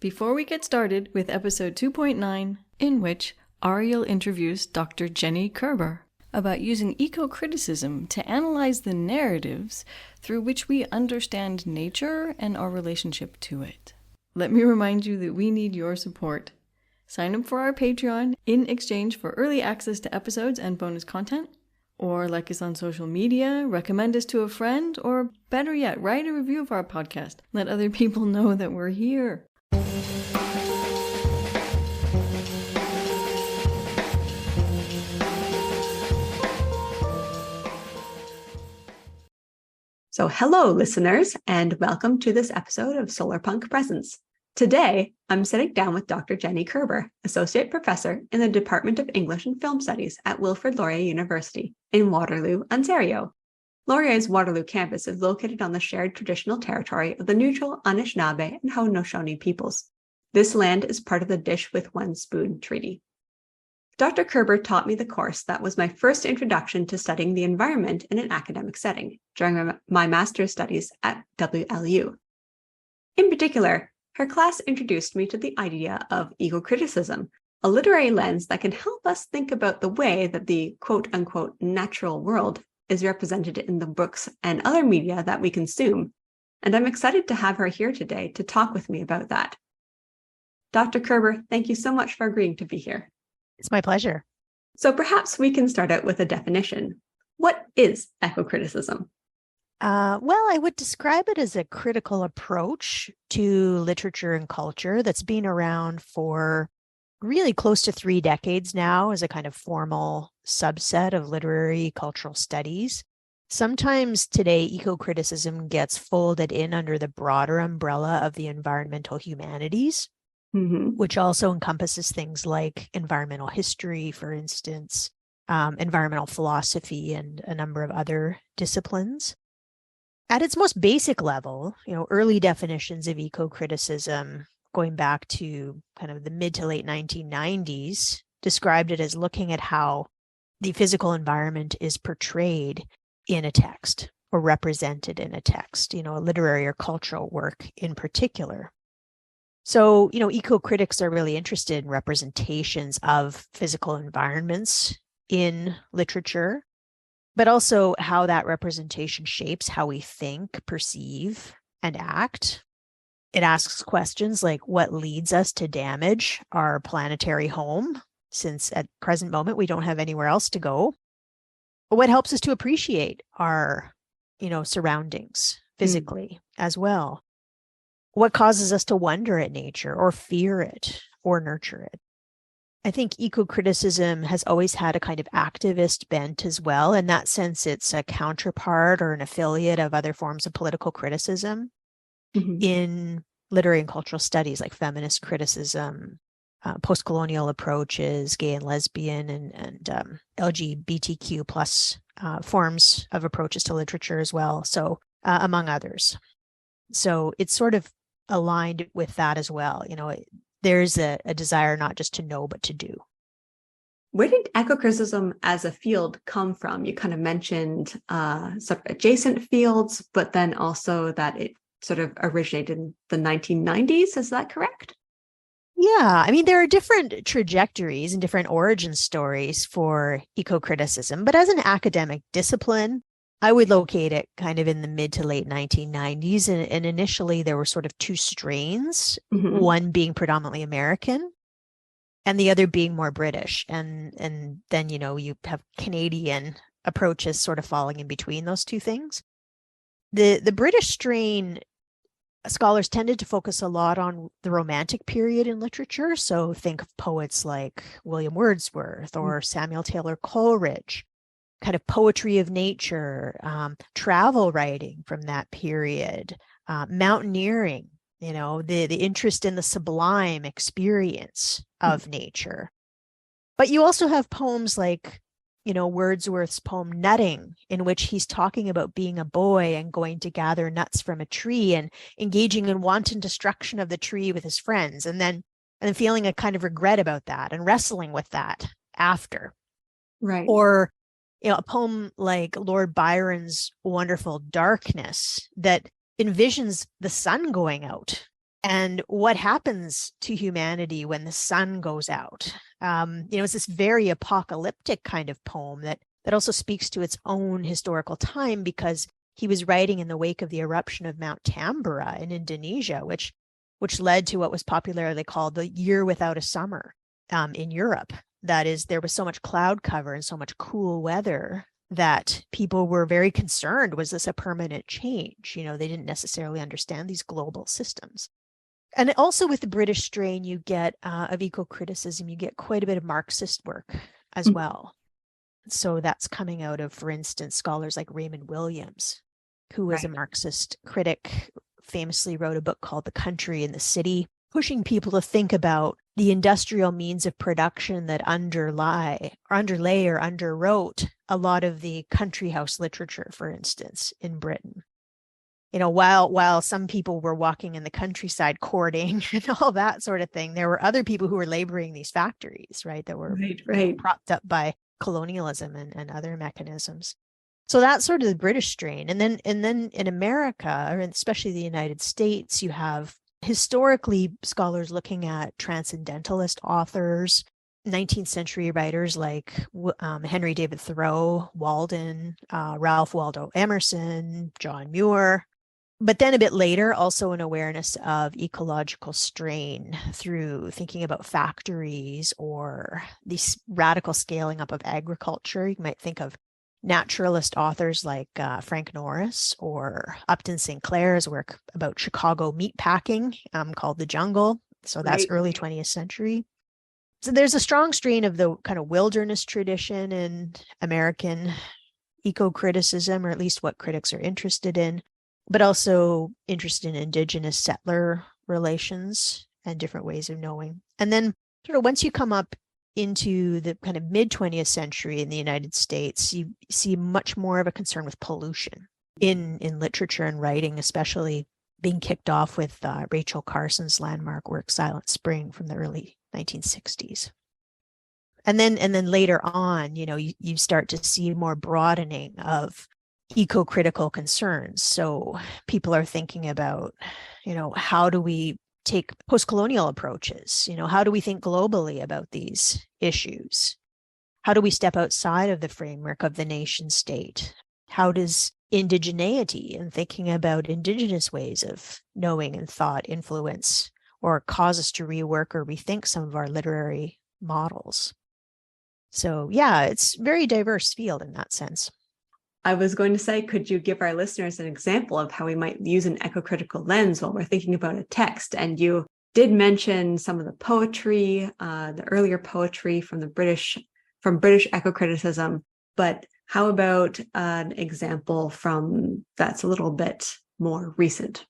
Before we get started with episode 2.9, in which Ariel interviews Dr. Jenny Kerber about using eco-criticism to analyze the narratives through which we understand nature and our relationship to it. Let me remind you that we need your support. Sign up for our Patreon in exchange for early access to episodes and bonus content, or like us on social media, recommend us to a friend, or better yet, write a review of our podcast. Let other people know that we're here. So hello, listeners, and welcome to this episode of Solarpunk Presents. Today, I'm sitting down with Dr. Jenny Kerber, Associate Professor in the Department of English and Film Studies at Wilfrid Laurier University in Waterloo, Ontario. Laurier's Waterloo campus is located on the shared traditional territory of the neutral Anishinaabe and Haudenosaunee peoples. This land is part of the Dish with One Spoon Treaty. Dr. Kerber taught me the course that was my first introduction to studying the environment in an academic setting during my master's studies at WLU. In particular, her class introduced me to the idea of ecocriticism, a literary lens that can help us think about the way that the quote-unquote natural world is represented in the books and other media that we consume, and I'm excited to have her here today to talk with me about that. Dr. Kerber, thank you so much for agreeing to be here. It's my pleasure. So perhaps we can start out with a definition. What is ecocriticism? Well, I would describe it as a critical approach to literature and culture that's been around for really close to 3 decades now as a kind of formal subset of literary cultural studies. Sometimes today, ecocriticism gets folded in under the broader umbrella of the environmental humanities. Which also encompasses things like environmental history, for instance, environmental philosophy, and a number of other disciplines. At its most basic level, early definitions of eco-criticism, going back to kind of the mid to late 1990s, described it as looking at how the physical environment is portrayed in a text or represented in a text, a literary or cultural work in particular. So, eco-critics are really interested in representations of physical environments in literature, but also how that representation shapes how we think, perceive, and act. It asks questions like what leads us to damage our planetary home, since at present moment we don't have anywhere else to go. But what helps us to appreciate our, surroundings physically as well. What causes us to wonder at nature or fear it or nurture it? I think eco-criticism has always had a kind of activist bent as well. In that sense, it's a counterpart or an affiliate of other forms of political criticism in literary and cultural studies like feminist criticism, post-colonial approaches, gay and lesbian and LGBTQ plus forms of approaches to literature as well. So among others. So it's sort of aligned with that as well. There's a desire not just to know, but to do. Where did ecocriticism as a field come from? You kind of mentioned some adjacent fields, but then also that it sort of originated in the 1990s. Is that correct? Yeah, there are different trajectories and different origin stories for ecocriticism, but as an academic discipline, I would locate it kind of in the mid to late 1990s. And initially there were sort of 2 strains, one being predominantly American and the other being more British. And then, you have Canadian approaches sort of falling in between those 2 things. The British strain, scholars tended to focus a lot on the Romantic period in literature. So think of poets like William Wordsworth or Samuel Taylor Coleridge. Kind of poetry of nature, travel writing from that period, mountaineering, the interest in the sublime experience of nature. But you also have poems like, Wordsworth's poem Nutting, in which he's talking about being a boy and going to gather nuts from a tree and engaging in wanton destruction of the tree with his friends, and then feeling a kind of regret about that and wrestling with that after. Right. Or a poem like Lord Byron's Wonderful Darkness that envisions the sun going out and what happens to humanity when the sun goes out. It's this very apocalyptic kind of poem that also speaks to its own historical time, because he was writing in the wake of the eruption of Mount Tambora in Indonesia, which led to what was popularly called the year without a summer in Europe. That is, there was so much cloud cover and so much cool weather that people were very concerned. Was this a permanent change? They didn't necessarily understand these global systems. And also with the British strain you get of eco-criticism, you get quite a bit of Marxist work as well. So that's coming out of, for instance, scholars like Raymond Williams, who was a Marxist critic, famously wrote a book called The Country and the City, pushing people to think about the industrial means of production that underlay or underwrote a lot of the country house literature, for instance, in Britain. While some people were walking in the countryside courting and all that sort of thing, there were other people who were laboring these factories, right, that were propped up by colonialism and other mechanisms. So that's sort of the British strain. And then in America, or especially the United States, you have historically scholars looking at transcendentalist authors, 19th century writers like Henry David Thoreau, Walden, Ralph Waldo Emerson, John Muir. But then a bit later, also an awareness of ecological strain through thinking about factories or this radical scaling up of agriculture. You might think of naturalist authors like Frank Norris or Upton Sinclair's work about Chicago meatpacking called The Jungle. So that's early 20th century. So there's a strong strain of the kind of wilderness tradition in American eco-criticism, or at least what critics are interested in, but also interested in indigenous settler relations and different ways of knowing. And then sort of once you come up into the kind of mid-20th century in the United States, you see much more of a concern with pollution in literature and writing, especially being kicked off with Rachel Carson's landmark work, Silent Spring, from the early 1960s. And then later on, you start to see more broadening of eco-critical concerns. So people are thinking about, how do we take post-colonial approaches? How do we think globally about these issues? How do we step outside of the framework of the nation state? How does indigeneity and thinking about indigenous ways of knowing and thought influence or cause us to rework or rethink some of our literary models? So yeah, it's a very diverse field in that sense. I was going to say, could you give our listeners an example of how we might use an eco-critical lens while we're thinking about a text? And you did mention some of the poetry, the earlier poetry from British eco-criticism, but how about an example from that's a little bit more recent?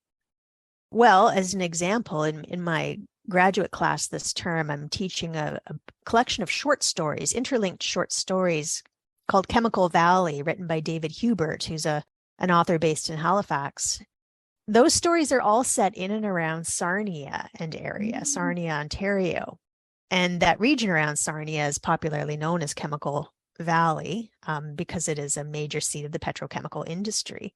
Well, as an example, in my graduate class this term, I'm teaching a collection of short stories, interlinked short stories called Chemical Valley, written by David Hubert, who's an author based in Halifax. Those stories are all set in and around Sarnia and area, Sarnia, Ontario. And that region around Sarnia is popularly known as Chemical Valley because it is a major seat of the petrochemical industry.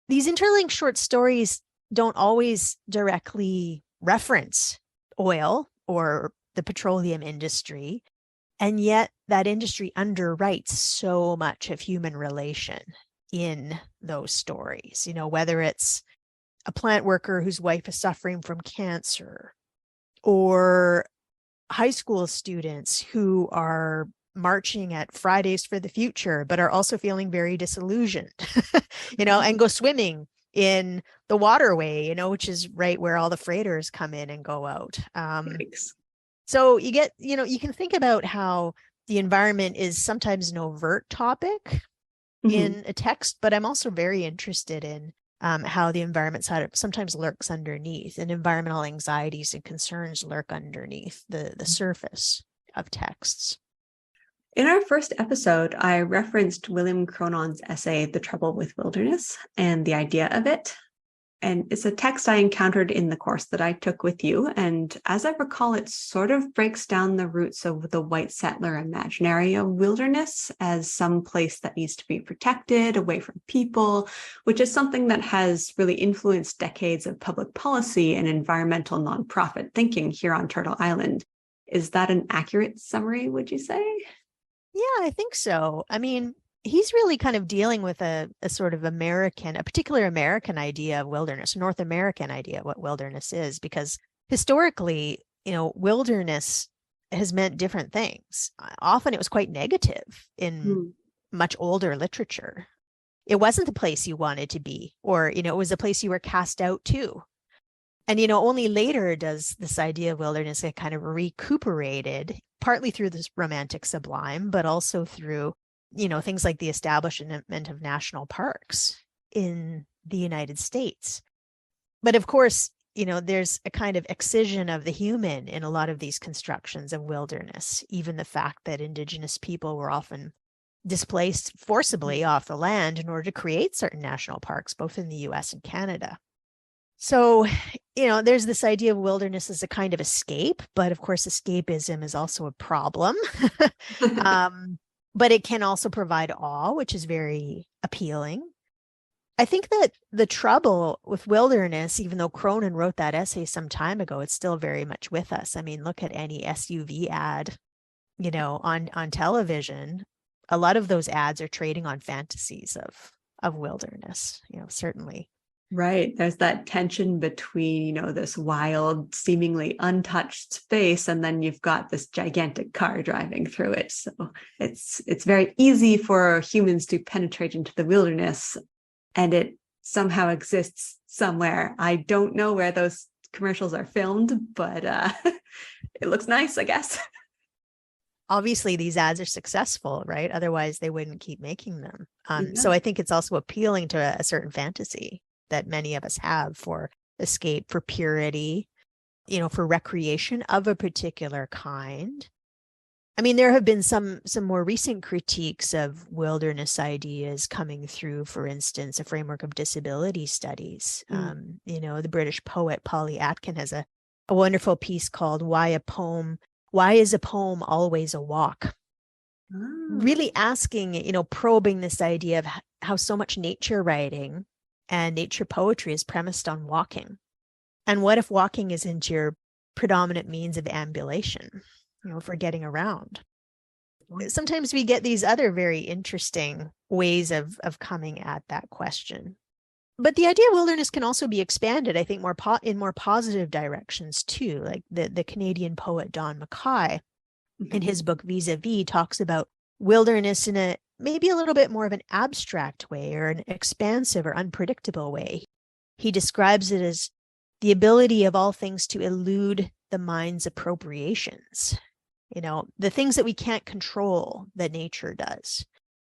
These interlinked short stories don't always directly reference oil or the petroleum industry, and yet that industry underwrites so much of human relation in those stories, whether it's a plant worker whose wife is suffering from cancer, or high school students who are marching at Fridays for the Future, but are also feeling very disillusioned, and go swimming in the waterway, which is right where all the freighters come in and go out. So you get, you can think about how the environment is sometimes an overt topic in a text, but I'm also very interested in how the environment side sometimes lurks underneath, and environmental anxieties and concerns lurk underneath the surface of texts. In our first episode, I referenced William Cronon's essay, The Trouble with Wilderness, and the idea of it. And it's a text I encountered in the course that I took with you. And as I recall, it sort of breaks down the roots of the white settler imaginary of wilderness as some place that needs to be protected away from people, which is something that has really influenced decades of public policy and environmental nonprofit thinking here on Turtle Island. Is that an accurate summary, would you say? Yeah, I think so. I mean, he's really kind of dealing with a sort of a particular American idea of wilderness, North American idea of what wilderness is, because historically, wilderness has meant different things. Often it was quite negative in much older literature. It wasn't the place you wanted to be, or, it was a place you were cast out to. And, only later does this idea of wilderness get kind of recuperated, partly through this romantic sublime, but also through things like the establishment of national parks in the United States. But of course, there's a kind of excision of the human in a lot of these constructions of wilderness, even the fact that Indigenous people were often displaced forcibly off the land in order to create certain national parks, both in the US and Canada. So, there's this idea of wilderness as a kind of escape, but of course, escapism is also a problem. But it can also provide awe, which is very appealing. I think that the trouble with wilderness, even though Kroon wrote that essay some time ago, it's still very much with us. I mean, look at any SUV ad, on television. A lot of those ads are trading on fantasies of wilderness, certainly. Right. There's that tension between, this wild, seemingly untouched space, and then you've got this gigantic car driving through it. So it's very easy for humans to penetrate into the wilderness, and it somehow exists somewhere. I don't know where those commercials are filmed, but it looks nice, I guess. Obviously, these ads are successful, right? Otherwise, they wouldn't keep making them. So I think it's also appealing to a certain fantasy that many of us have for escape, for purity, for recreation of a particular kind. I mean, there have been some more recent critiques of wilderness ideas coming through, for instance, a framework of disability studies. The British poet Polly Atkin has a wonderful piece called Why is a Poem Always a Walk? Really asking, probing this idea of how so much nature writing and nature poetry is premised on walking. And what if walking isn't your predominant means of ambulation, for getting around? Sometimes we get these other very interesting ways of coming at that question. But the idea of wilderness can also be expanded, I think, in more positive directions too. Like the Canadian poet Don Mackay, in his book Vis-a-Vis, talks about wilderness in maybe a little bit more of an abstract way, or an expansive or unpredictable way. He describes it as the ability of all things to elude the mind's appropriations. The things that we can't control that nature does.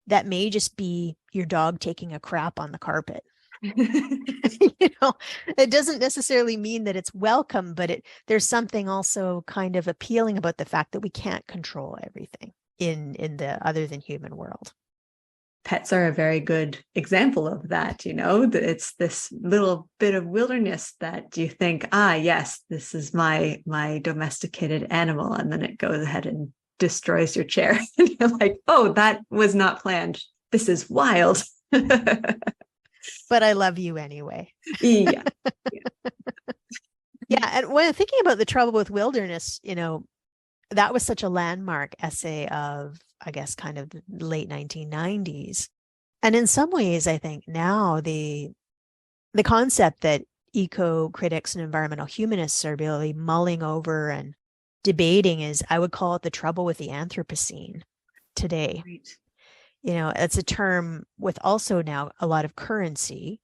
That may just be your dog taking a crap on the carpet. It doesn't necessarily mean that it's welcome, but there's something also kind of appealing about the fact that we can't control everything in the other than human world. Pets are a very good example of that. It's this little bit of wilderness that you think, yes, this is my domesticated animal, and then it goes ahead and destroys your chair. And you're like, oh, that was not planned. This is wild. But I love you anyway. Yeah. Yeah. And when thinking about the trouble with wilderness, that was such a landmark essay of, I guess, kind of the late 1990s. And in some ways, I think now the concept that eco-critics and environmental humanists are really mulling over and debating is, I would call it the trouble with the Anthropocene today. Right. It's a term with also now a lot of currency,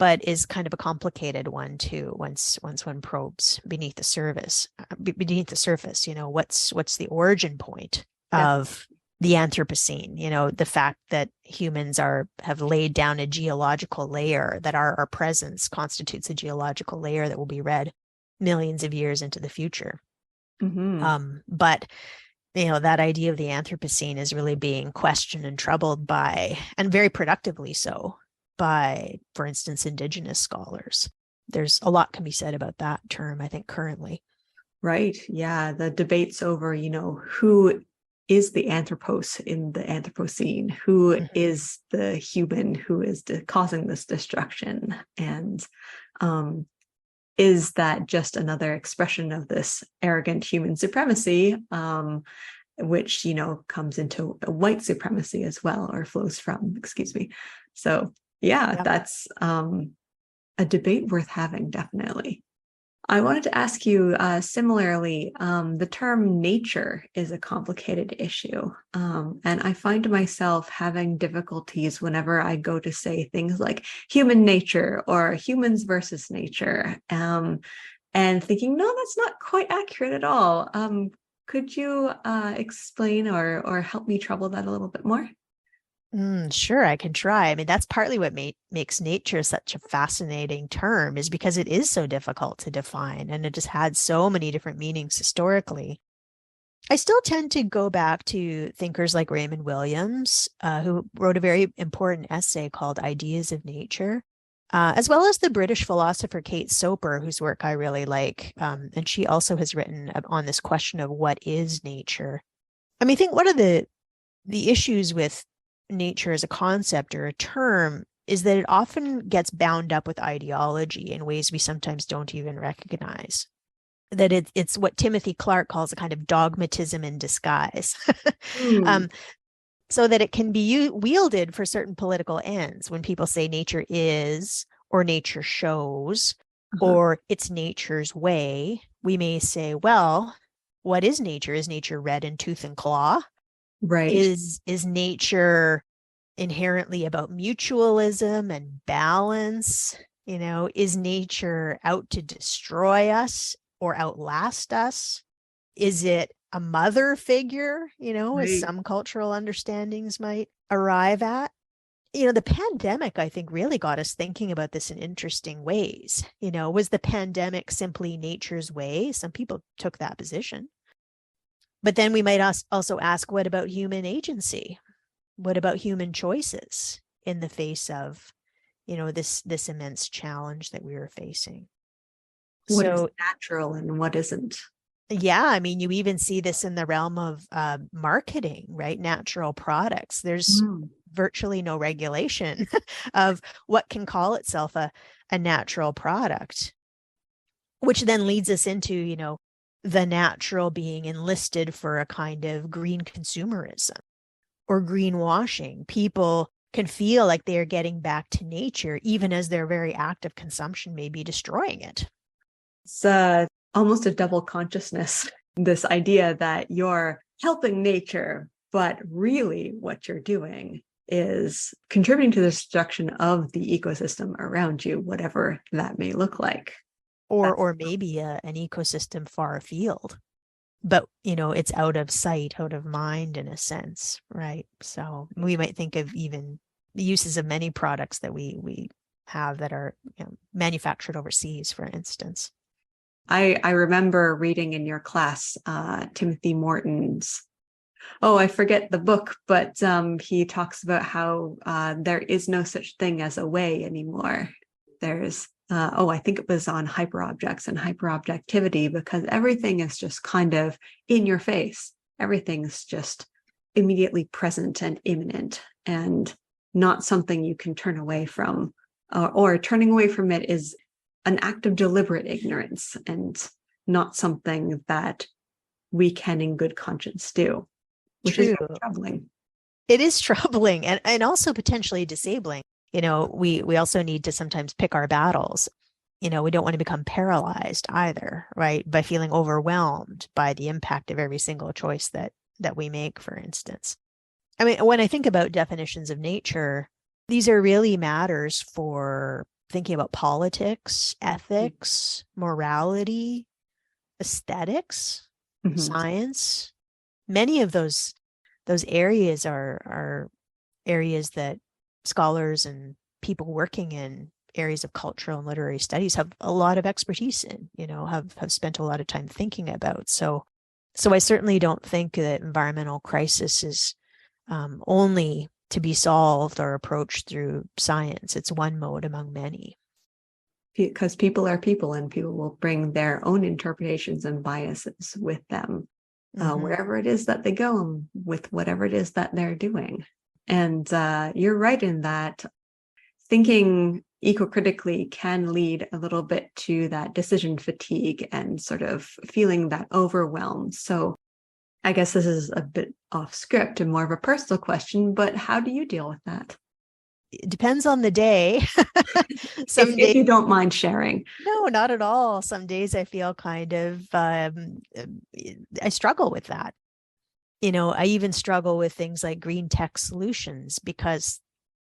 but is kind of a complicated one too. Once one probes beneath the surface, what's the origin point of the Anthropocene? The fact that humans have laid down a geological layer, that our presence constitutes a geological layer that will be read millions of years into the future. But that idea of the Anthropocene is really being questioned and troubled by, and very productively so, by, for instance, Indigenous scholars. There's a lot can be said about that term, I think, currently. Right. Yeah. The debates over, who is the Anthropos in the Anthropocene? Who is the human who is causing this destruction? And is that just another expression of this arrogant human supremacy, which, comes into white supremacy as well, or flows from, excuse me. So, yeah, that's a debate worth having, definitely. I wanted to ask you similarly, the term nature is a complicated issue. And I find myself having difficulties whenever I go to say things like human nature or humans versus nature, and thinking, no, that's not quite accurate at all. Could you explain or help me trouble that a little bit more? Sure, I can try. I mean, that's partly what makes nature such a fascinating term, is because it is so difficult to define, and it just had so many different meanings historically. I still tend to go back to thinkers like Raymond Williams, who wrote a very important essay called Ideas of Nature, as well as the British philosopher Kate Soper, whose work I really like. And she also has written on this question of what is nature. I mean, I think one of the issues with nature as a concept or a term is that it often gets bound up with ideology in ways we sometimes don't even recognize. That it's what Timothy Clark calls a kind of dogmatism in disguise. So that it can be wielded for certain political ends. When people say nature is, or nature shows, or it's nature's way, we may say, well, what is nature? Is nature red in tooth and claw? Right. Is nature inherently about mutualism and balance? Is nature out to destroy us or outlast us? Is it a mother figure, as some cultural understandings might arrive at? The pandemic, I think, really got us thinking about this in interesting ways. Was the pandemic simply nature's way? Some people took that position. But then we might also ask, what about human agency? What about human choices in the face of, this immense challenge that we are facing? What is natural and what isn't? Yeah, I mean, you even see this in the realm of marketing, right? Natural products. There's virtually no regulation of what can call itself a natural product, which then leads us into, the natural being enlisted for a kind of green consumerism or greenwashing. People can feel like they are getting back to nature, even as their very act of consumption may be destroying it. It's almost a double consciousness, this idea that you're helping nature, but really what you're doing is contributing to the destruction of the ecosystem around you, whatever that may look like. Or maybe an ecosystem far afield, but it's out of sight, out of mind in a sense, right? So we might think of even the uses of many products that we have that are manufactured overseas, for instance. I remember reading in your class Timothy Morton's, I forget the book, but he talks about how there is no such thing as a way anymore. There's I think it was on hyperobjects and hyperobjectivity, because everything is just kind of in your face. Everything's just immediately present and imminent, and not something you can turn away from, or turning away from it is an act of deliberate ignorance and not something that we can in good conscience do, which is troubling. It is troubling and also potentially disabling. We also need to sometimes pick our battles. We don't want to become paralyzed either, right? By feeling overwhelmed by the impact of every single choice that we make, for instance. I mean, when I think about definitions of nature, these are really matters for thinking about politics, ethics, morality, aesthetics, science. Many of those areas are areas that scholars and people working in areas of cultural and literary studies have a lot of expertise in, have spent a lot of time thinking about. So I certainly don't think that environmental crisis is only to be solved or approached through science. It's one mode among many. Because people are people, and people will bring their own interpretations and biases with them wherever it is that they go, and with whatever it is that they're doing. And you're right in that thinking eco-critically can lead a little bit to that decision fatigue and sort of feeling that overwhelm. So I guess this is a bit off script and more of a personal question, but how do you deal with that? It depends on the day. If you don't mind sharing. No, not at all. Some days I feel kind of, I struggle with that. I even struggle with things like green tech solutions, because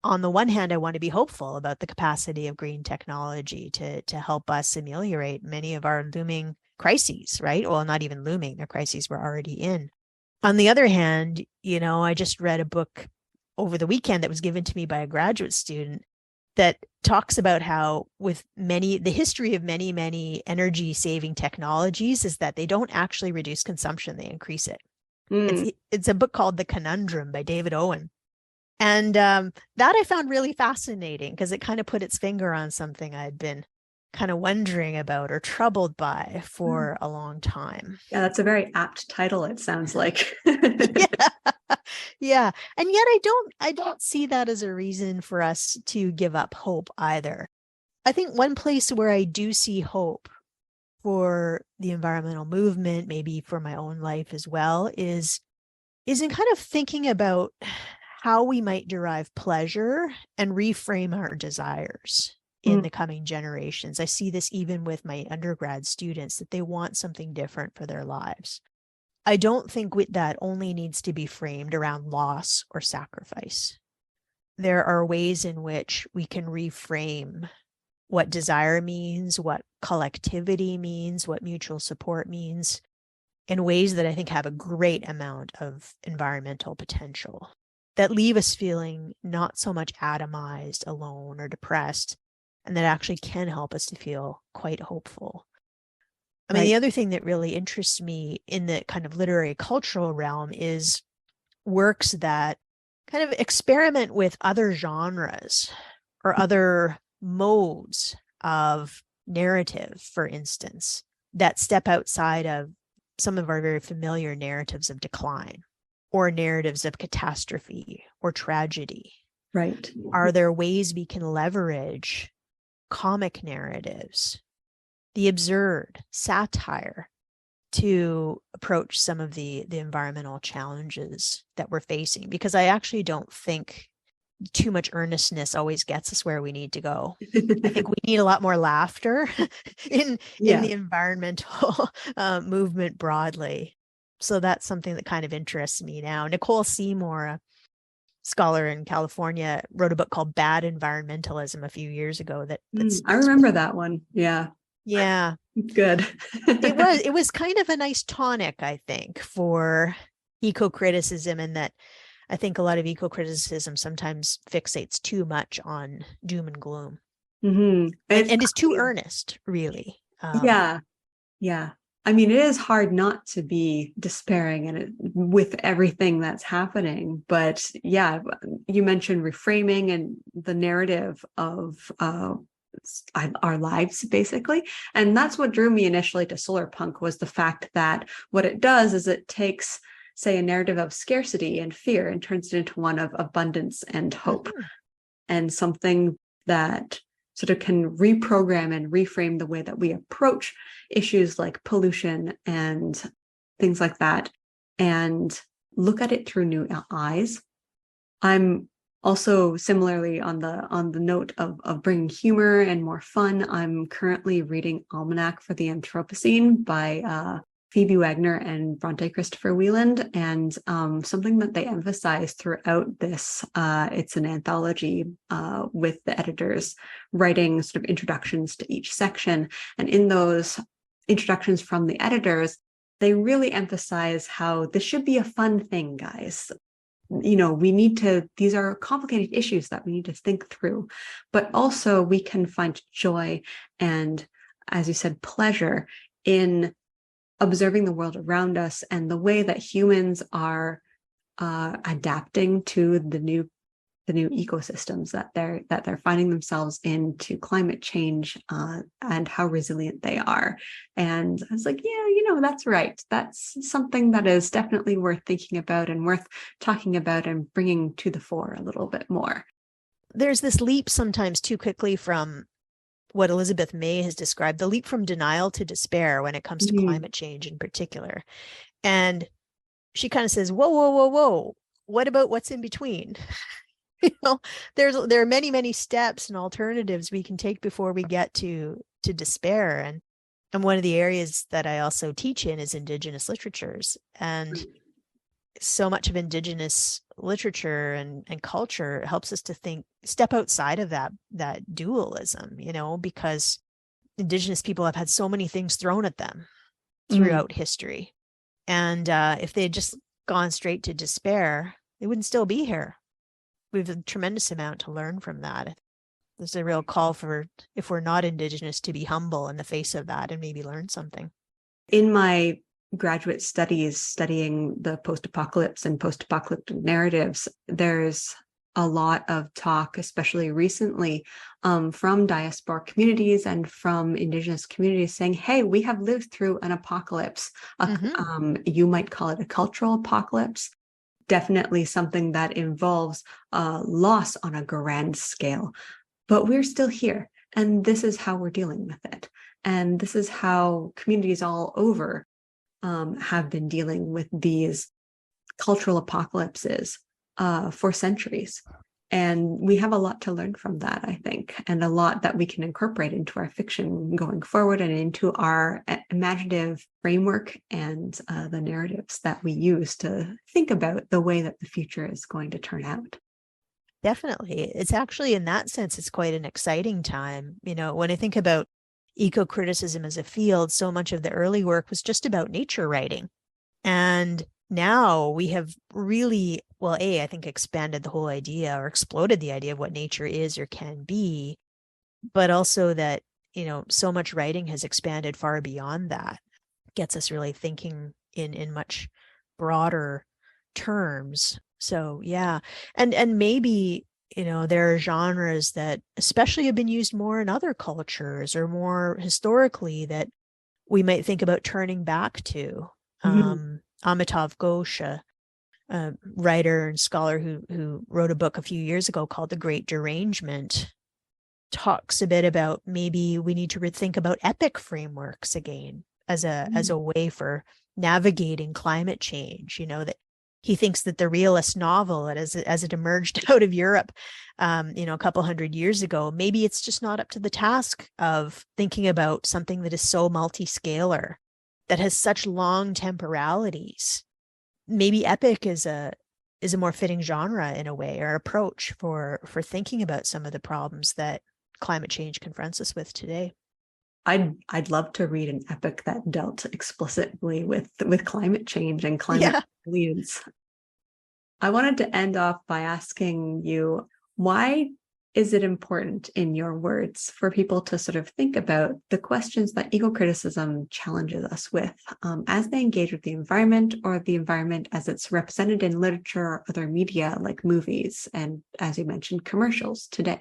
on the one hand, I want to be hopeful about the capacity of green technology to help us ameliorate many of our looming crises, right? Well, not even looming, the crises we're already in. On the other hand, I just read a book over the weekend that was given to me by a graduate student that talks about how the history of many energy saving technologies is that they don't actually reduce consumption, they increase it. It's a book called The Conundrum by David Owen. And that I found really fascinating, because it kind of put its finger on something I'd been kind of wondering about or troubled by for a long time. Yeah, that's a very apt title, it sounds like. Yeah. And yet I don't see that as a reason for us to give up hope either. I think one place where I do see hope for the environmental movement, maybe for my own life as well, is in kind of thinking about how we might derive pleasure and reframe our desires in the coming generations. I see this even with my undergrad students, that they want something different for their lives. I don't think that only needs to be framed around loss or sacrifice. There are ways in which we can reframe what desire means, what collectivity means, what mutual support means, in ways that I think have a great amount of environmental potential, that leave us feeling not so much atomized, alone, or depressed, and that actually can help us to feel quite hopeful. I mean, the other thing that really interests me in the kind of literary cultural realm is works that kind of experiment with other genres or other modes of narrative, for instance, that step outside of some of our very familiar narratives of decline or narratives of catastrophe or tragedy. Right. Are there ways we can leverage comic narratives, the absurd, satire, to approach some of the environmental challenges that we're facing? Because I actually don't think too much earnestness always gets us where we need to go. I think we need a lot more laughter in the environmental movement broadly. So that's something that kind of interests me now. Nicole Seymour, a scholar in California, wrote a book called Bad Environmentalism a few years ago. I remember that one. Yeah. Yeah. Good. It was kind of a nice tonic, I think, for eco-criticism, and that I think a lot of eco-criticism sometimes fixates too much on doom and gloom, and is too earnest, really. Yeah. I mean, it is hard not to be despairing with everything that's happening. But yeah, you mentioned reframing and the narrative of our lives, basically. And that's what drew me initially to Solarpunk, was the fact that what it does is it takes, say, a narrative of scarcity and fear and turns it into one of abundance and hope, and something that sort of can reprogram and reframe the way that we approach issues like pollution and things like that, and look at it through new eyes. I'm also similarly on the note of bringing humor and more fun. I'm currently reading Almanac for the Anthropocene by Phoebe Wagner and Bronte Christopher Wieland, and something that they emphasize throughout this, it's an anthology with the editors writing sort of introductions to each section. And in those introductions from the editors, they really emphasize how this should be a fun thing, guys. These are complicated issues that we need to think through, but also we can find joy and, as you said, pleasure in observing the world around us and the way that humans are adapting to the new the new ecosystems that they're finding themselves in to climate change, and how resilient they are. And I was like, yeah, that's right. That's something that is definitely worth thinking about and worth talking about and bringing to the fore a little bit more. There's this leap sometimes too quickly from what Elizabeth May has described, the leap from denial to despair when it comes to climate change in particular. And she kind of says, whoa, whoa, whoa, whoa. What about what's in between? There are many, many steps and alternatives we can take before we get to despair. And one of the areas that I also teach in is Indigenous literatures. And so much of Indigenous literature and culture helps us to step outside of that dualism, because Indigenous people have had so many things thrown at them throughout history. And if they had just gone straight to despair, they wouldn't still be here. We have a tremendous amount to learn from that. There's a real call for, if we're not Indigenous, to be humble in the face of that and maybe learn something. In my graduate studies studying the post-apocalypse and post-apocalyptic narratives, there's a lot of talk, especially recently, from diaspora communities and from Indigenous communities saying, hey, we have lived through an apocalypse. You might call it a cultural apocalypse. Definitely something that involves loss on a grand scale. But we're still here. And this is how we're dealing with it. And this is how communities all over have been dealing with these cultural apocalypses for centuries. And we have a lot to learn from that, I think, and a lot that we can incorporate into our fiction going forward and into our imaginative framework and the narratives that we use to think about the way that the future is going to turn out. Definitely. It's actually, in that sense, it's quite an exciting time. When I think about eco-criticism as a field, so much of the early work was just about nature writing. And now we have really, I think expanded the whole idea or exploded the idea of what nature is or can be, but also that, so much writing has expanded far beyond that, gets us really thinking in much broader terms. So, yeah. And maybe, there are genres that especially have been used more in other cultures or more historically that we might think about turning back to. Amitav Ghosh, a writer and scholar who wrote a book a few years ago called The Great Derangement, talks a bit about maybe we need to rethink about epic frameworks again as a way for navigating climate change. That he thinks that the realist novel, as it emerged out of Europe, a couple hundred years ago, maybe it's just not up to the task of thinking about something that is so multi-scalar, that has such long temporalities. Maybe epic is a more fitting genre in a way, or approach for thinking about some of the problems that climate change confronts us with today. I'd love to read an epic that dealt explicitly with climate change and climate resilience. I wanted to end off by asking you, why is it important, in your words, for people to sort of think about the questions that eco-criticism challenges us with as they engage with the environment, or the environment as it's represented in literature or other media like movies and, as you mentioned, commercials today?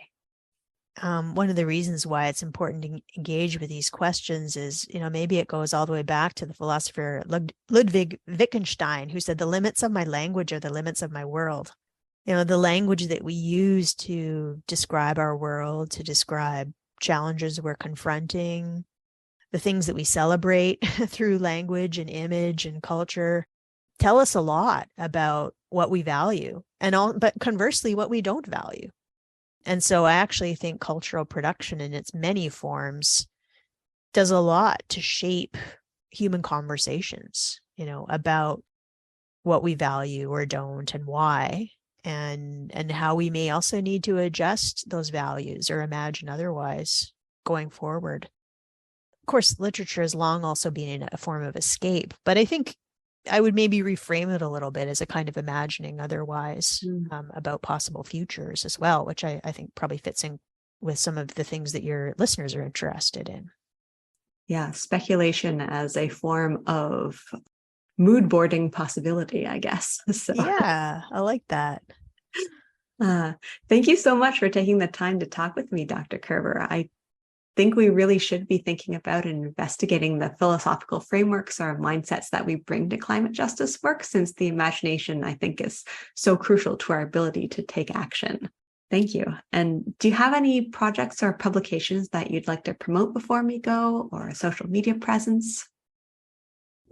One of the reasons why it's important to engage with these questions is, maybe it goes all the way back to the philosopher Ludwig Wittgenstein, who said, the limits of my language are the limits of my world. The language that we use to describe our world, to describe challenges we're confronting, the things that we celebrate through language and image and culture, tell us a lot about what we value, but conversely, what we don't value. And so I actually think cultural production in its many forms does a lot to shape human conversations, about what we value or don't and why, and how we may also need to adjust those values or imagine otherwise going forward. Of course, literature has long also been a form of escape, but I think I would maybe reframe it a little bit as a kind of imagining otherwise about possible futures as well, which I think probably fits in with some of the things that your listeners are interested in. Yeah, speculation as a form of mood boarding possibility, I guess. So. Yeah, I like that. Thank you so much for taking the time to talk with me, Dr. Kerber. I think we really should be thinking about and investigating the philosophical frameworks or mindsets that we bring to climate justice work, since the imagination, I think, is so crucial to our ability to take action. Thank you. And do you have any projects or publications that you'd like to promote before we go, or a social media presence?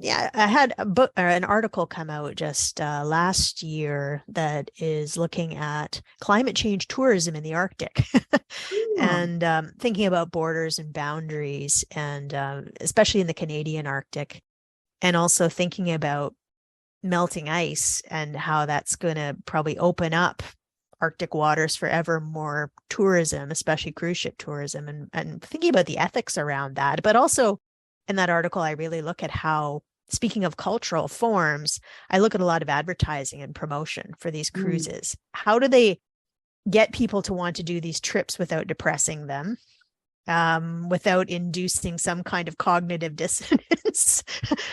Yeah, I had a book or an article come out just last year that is looking at climate change tourism in the Arctic and thinking about borders and boundaries, and especially in the Canadian Arctic, and also thinking about melting ice and how that's going to probably open up Arctic waters for ever more tourism, especially cruise ship tourism, and thinking about the ethics around that. But also in that article, I really look at how, speaking of cultural forms, I look at a lot of advertising and promotion for these cruises. How do they get people to want to do these trips without depressing them, without inducing some kind of cognitive dissonance?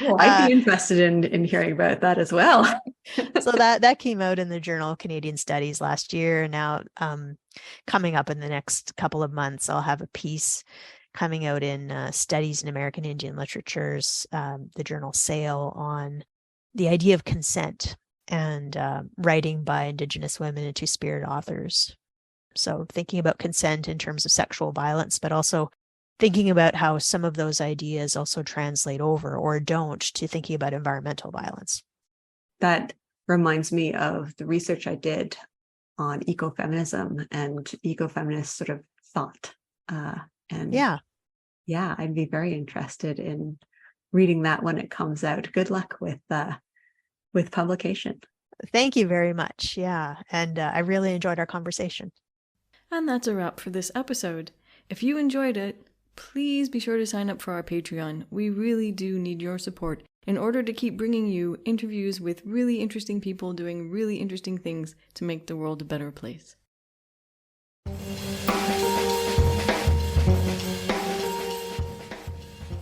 Well, I'd be interested in hearing about that as well. So that came out in the Journal of Canadian Studies last year. Now, coming up in the next couple of months, I'll have a piece coming out in Studies in American Indian Literatures, the journal Sale, on the idea of consent, and writing by Indigenous women and Two-Spirit authors. So thinking about consent in terms of sexual violence, but also thinking about how some of those ideas also translate over or don't to thinking about environmental violence. That reminds me of the research I did on ecofeminism and ecofeminist sort of thought. Yeah, I'd be very interested in reading that when it comes out. Good luck with publication. Thank you very much. Yeah, and I really enjoyed our conversation. And that's a wrap for this episode. If you enjoyed it, please be sure to sign up for our Patreon. We really do need your support in order to keep bringing you interviews with really interesting people doing really interesting things to make the world a better place.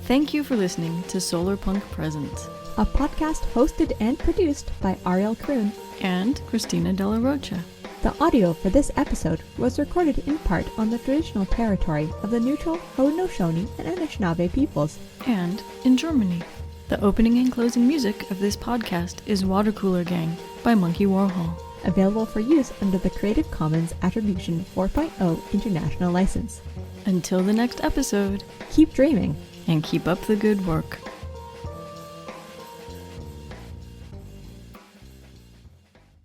Thank you for listening to Solarpunk Presents, a podcast hosted and produced by Ariel Kroon and Christina de la Rocha. The audio for this episode was recorded in part on the traditional territory of the neutral Haudenosaunee and Anishinaabe peoples, and in Germany. The opening and closing music of this podcast is Water Cooler Gang by Monkey Warhol. Available for use under the Creative Commons Attribution 4.0 International License. Until the next episode, keep dreaming and keep up the good work.